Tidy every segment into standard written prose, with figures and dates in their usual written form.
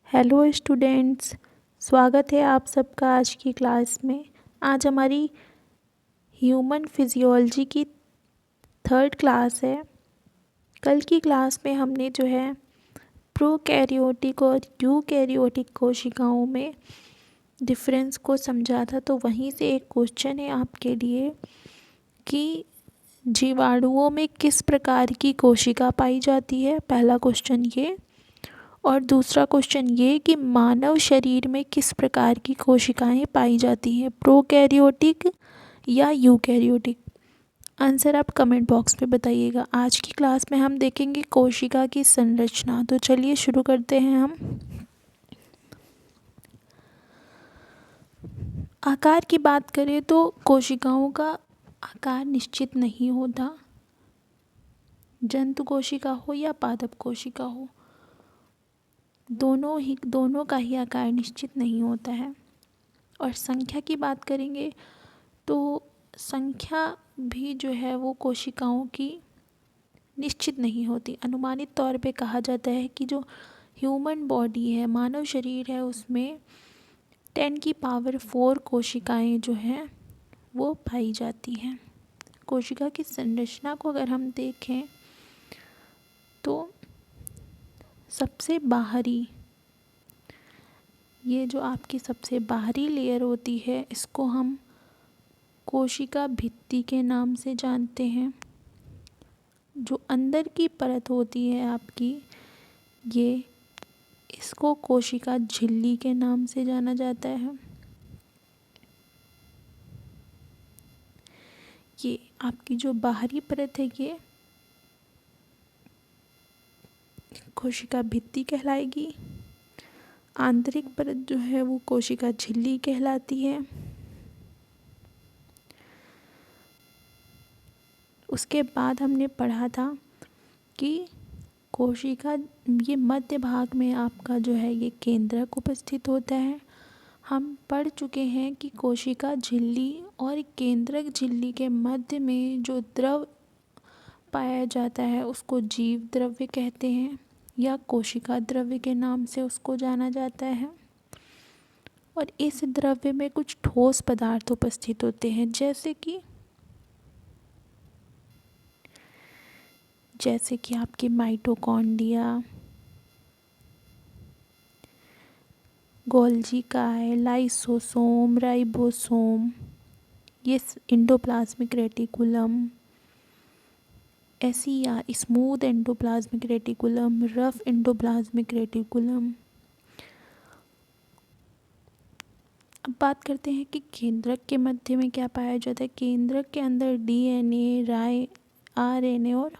Hello students, स्वागत है आप सबका आज की क्लास में। आज हमारी ह्यूमन फिजियोलॉजी की थर्ड क्लास है। कल की क्लास में हमने जो है प्रोकैरियोटिक और यूकैरियोटिक कोशिकाओं में डिफरेंस को समझा था। तो वहीं से एक क्वेश्चन है आपके लिए कि जीवाणुओं में किस प्रकार की कोशिका पाई जाती है। पहला क्वेश्चन ये, और दूसरा क्वेश्चन ये कि मानव शरीर में किस प्रकार की कोशिकाएं पाई जाती हैं, प्रोकैरियोटिक या यूकैरियोटिक। आंसर आप कमेंट बॉक्स में बताइएगा। आज की क्लास में हम देखेंगे कोशिका की संरचना। तो चलिए शुरू करते हैं हम। आकार की बात करें तो कोशिकाओं का आकार निश्चित नहीं होता। जंतु कोशिका हो या पादप कोशिका हो, दोनों का ही आकार निश्चित नहीं होता है। और संख्या की बात करेंगे तो संख्या भी जो है वो कोशिकाओं की निश्चित नहीं होती। अनुमानित तौर पे कहा जाता है कि जो ह्यूमन बॉडी है, मानव शरीर है, उसमें 10⁴ कोशिकाएं जो हैं वो पाई जाती हैं। कोशिका की संरचना को अगर हम देखें तो सबसे बाहरी, ये जो आपकी सबसे बाहरी लेयर होती है, इसको हम कोशिका भित्ति के नाम से जानते हैं। जो अंदर की परत होती है आपकी, ये इसको कोशिका झिल्ली के नाम से जाना जाता है। ये आपकी जो बाहरी परत है ये कोशिका भित्ति कहलाएगी। आंतरिक परत जो है वो कोशिका झिल्ली कहलाती है। उसके बाद हमने पढ़ा था कि कोशिका, ये मध्य भाग में आपका जो है ये केंद्रक उपस्थित होता है। हम पढ़ चुके हैं कि कोशिका झिल्ली और केंद्रक झिल्ली के मध्य में जो द्रव पाया जाता है उसको जीव द्रव्य कहते हैं या कोशिका द्रव्य के नाम से उसको जाना जाता है। और इस द्रव्य में कुछ ठोस पदार्थ उपस्थित होते हैं, जैसे कि आपके माइटोकॉन्ड्रिया, गोल्जी काय, लाइसोसोम, राइबोसोम, ये एंडोप्लाज्मिक रेटिकुलम, एसिया, smooth endoplasmic reticulum, rough endoplasmic reticulum. अब बात करते हैं कि केंद्रक के मध्य में क्या पाया जाता है। केंद्रक के अंदर डीएनए, आरएनए और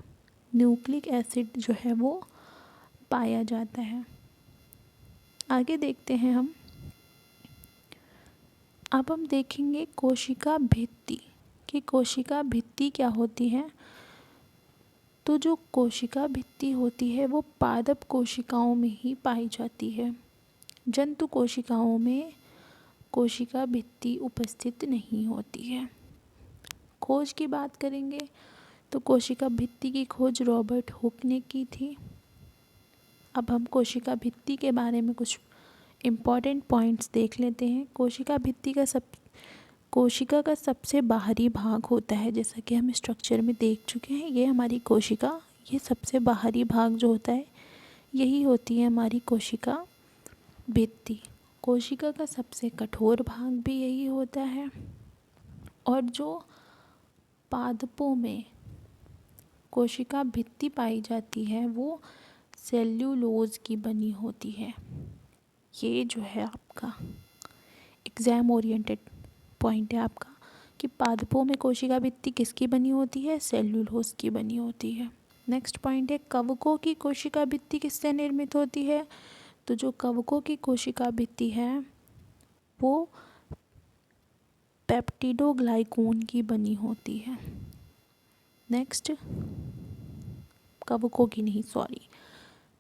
न्यूक्लिक एसिड जो है वो पाया जाता है। आगे देखते हैं हम। अब हम देखेंगे कोशिका भित्ति कि कोशिका भित्ति क्या होती है। तो जो कोशिका भित्ति होती है वो पादप कोशिकाओं में ही पाई जाती है। जंतु कोशिकाओं में कोशिका भित्ति उपस्थित नहीं होती है। खोज की बात करेंगे तो कोशिका भित्ति की खोज रॉबर्ट हुक ने की थी। अब हम कोशिका भित्ति के बारे में कुछ इम्पॉर्टेंट पॉइंट्स देख लेते हैं। कोशिका का सबसे बाहरी भाग होता है, जैसा कि हम स्ट्रक्चर में देख चुके हैं। ये हमारी कोशिका, ये सबसे बाहरी भाग जो होता है यही होती है हमारी कोशिका भित्ति। कोशिका का सबसे कठोर भाग भी यही होता है। और जो पादपों में कोशिका भित्ति पाई जाती है वो सेल्यूलोज की बनी होती है। ये जो है आपका एग्ज़ाम ओरिएंटेड पॉइंट है आपका कि पादपों में कोशिका भित्ति किसकी बनी होती है, सेल्यूलोज की बनी होती है। नेक्स्ट पॉइंट है कवकों की कोशिका भित्ति किससे निर्मित होती है। तो जो कवकों की कोशिका भित्ति है वो पेप्टिडोग्लाइकोन की बनी होती है। नेक्स्ट, कवकों की नहीं, सॉरी,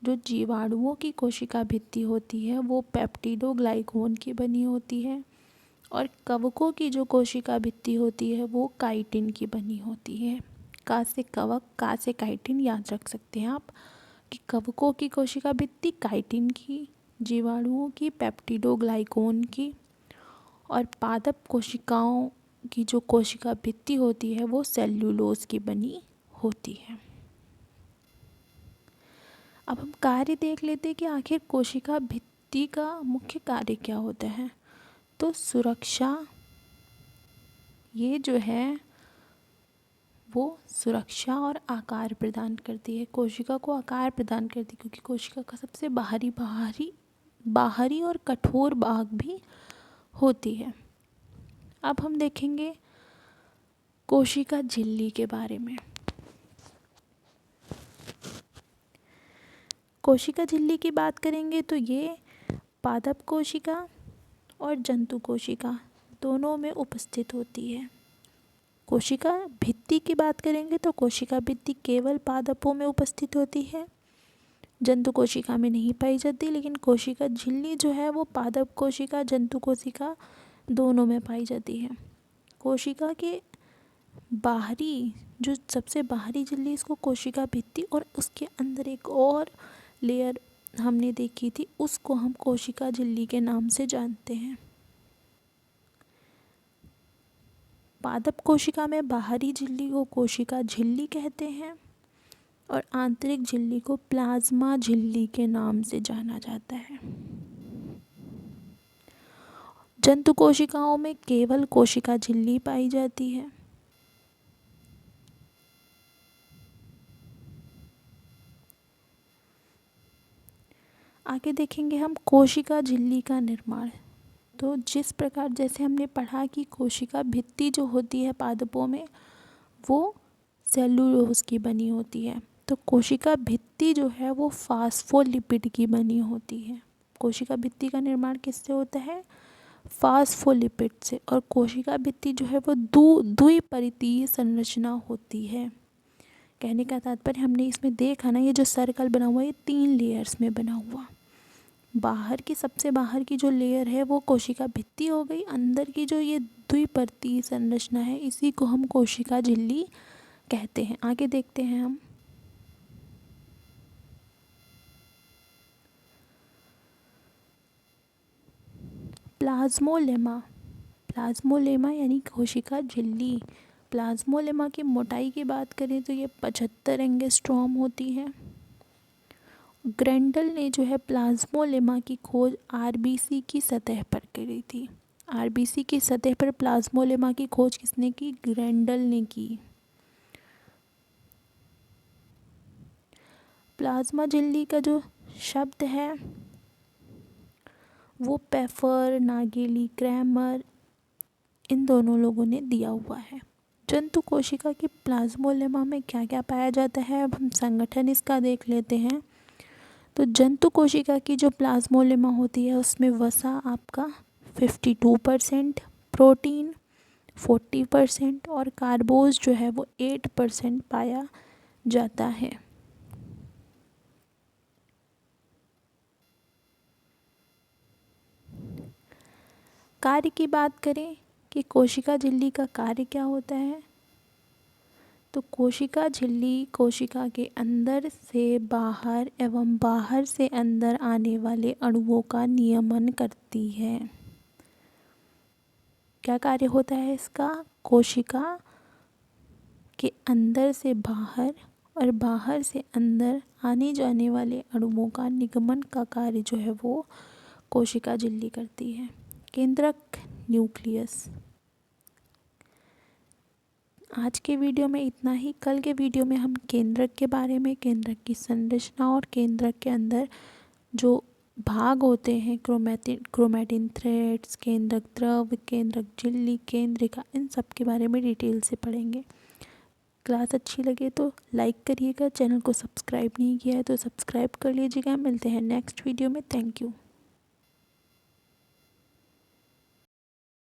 जो जीवाणुओं की कोशिका भित्ति होती है वो पेप्टिडोग्लाइकोन की बनी होती है। और कवकों की जो कोशिका भित्ति होती है वो काइटिन की बनी होती है। का से कवक, का से काइटिन याद रख सकते हैं आप कि कवकों की कोशिका भित्ति काइटिन की जीवाणुओं की, पेप्टिडोग्लाइकॉन की, और पादप कोशिकाओं की जो कोशिका भित्ति होती है वो सेल्यूलोज की बनी होती है। अब हम कार्य देख लेते हैं कि आखिर कोशिका भित्ति का मुख्य कार्य क्या होता है। तो सुरक्षा, ये जो है वो सुरक्षा और आकार प्रदान करती है, कोशिका को आकार प्रदान करती है, क्योंकि कोशिका का सबसे बाहरी और कठोर भाग भी होती है। अब हम देखेंगे कोशिका झिल्ली के बारे में। कोशिका झिल्ली की बात करेंगे तो ये पादप कोशिका और जंतु कोशिका दोनों में उपस्थित होती है। कोशिका भित्ति की बात करेंगे तो कोशिका भित्ति केवल पादपों में उपस्थित होती है, जंतु कोशिका में नहीं पाई जाती। लेकिन कोशिका झिल्ली जो है वो पादप कोशिका, जंतु कोशिका दोनों में पाई जाती है। कोशिका के बाहरी, जो सबसे बाहरी झिल्ली, इसको कोशिका भित्ति, और उसके अंदर एक और लेयर हमने देखी थी, उसको हम कोशिका झिल्ली के नाम से जानते हैं। पादप कोशिका में बाहरी झिल्ली को कोशिका झिल्ली कहते हैं और आंतरिक झिल्ली को प्लाज्मा झिल्ली के नाम से जाना जाता है। जंतु कोशिकाओं में केवल कोशिका झिल्ली पाई जाती है। आगे देखेंगे हम कोशिका झिल्ली का निर्माण। तो जिस प्रकार जैसे हमने पढ़ा कि कोशिका भित्ति जो होती है पादपों में वो सेल्यूलोज की बनी होती है, तो कोशिका भित्ति जो है वो फास्फोलिपिड की बनी होती है। कोशिका भित्ति का निर्माण किससे होता है? फास्फोलिपिड से। और कोशिका भित्ति जो है वो द्विपरितीय संरचना होती है। कहने का तात्पर्य, हमने इसमें देखा ना, ये जो सर्कल बना हुआ है ये 3 लेयर्स में बना हुआ। बाहर की, सबसे बाहर की जो लेयर है वो कोशिका भित्ति हो गई। अंदर की जो ये द्विपरतीय संरचना है इसी को हम कोशिका झिल्ली कहते हैं। आगे देखते हैं हम। प्लाज्मोलेमा। प्लाज्मोलेमा यानी कोशिका झिल्ली। प्लाज्मोलेमा की मोटाई की बात करें तो ये 75 एंगस्ट्रॉम होती है। ग्रेंडल ने जो है प्लाज्मोलेमा की खोज आरबीसी की सतह पर करी थी। आरबीसी की सतह पर प्लाज्मोलेमा की खोज किसने की? ग्रेंडल ने की। प्लाज्मा झिल्ली का जो शब्द है वो पेफर, नागेली, क्रैमर, इन दोनों लोगों ने दिया हुआ है। जंतु कोशिका की प्लाज्मोलेमा में क्या क्या पाया जाता है, अब हम संगठन इसका देख लेते हैं। तो जंतु कोशिका की जो प्लाज्मोलेमा होती है उसमें वसा आपका 52%, प्रोटीन 40% और कार्बोज जो है वो 8% पाया जाता है। कार्य की बात करें कि कोशिका झिल्ली का कार्य क्या होता है, तो कोशिका झिल्ली कोशिका के अंदर से बाहर एवं बाहर से अंदर आने वाले अणुओं का नियमन करती है। क्या कार्य होता है इसका? कोशिका के अंदर से बाहर और बाहर से अंदर आने जाने वाले अणुओं का निगमन का कार्य जो है वो कोशिका झिल्ली करती है। केंद्रक न्यूक्लियस। आज के वीडियो में इतना ही। कल के वीडियो में हम केंद्रक के बारे में, केंद्रक की संरचना और केंद्रक के अंदर जो भाग होते हैं, क्रोमैटिन थ्रेड्स, केंद्रक द्रव, केंद्रक झिल्ली, केंद्रिका, इन सब के बारे में डिटेल से पढ़ेंगे। क्लास अच्छी लगे तो लाइक करिएगा। चैनल को सब्सक्राइब नहीं किया है तो सब्सक्राइब कर लीजिएगा। मिलते हैं नेक्स्ट वीडियो में। Thank you.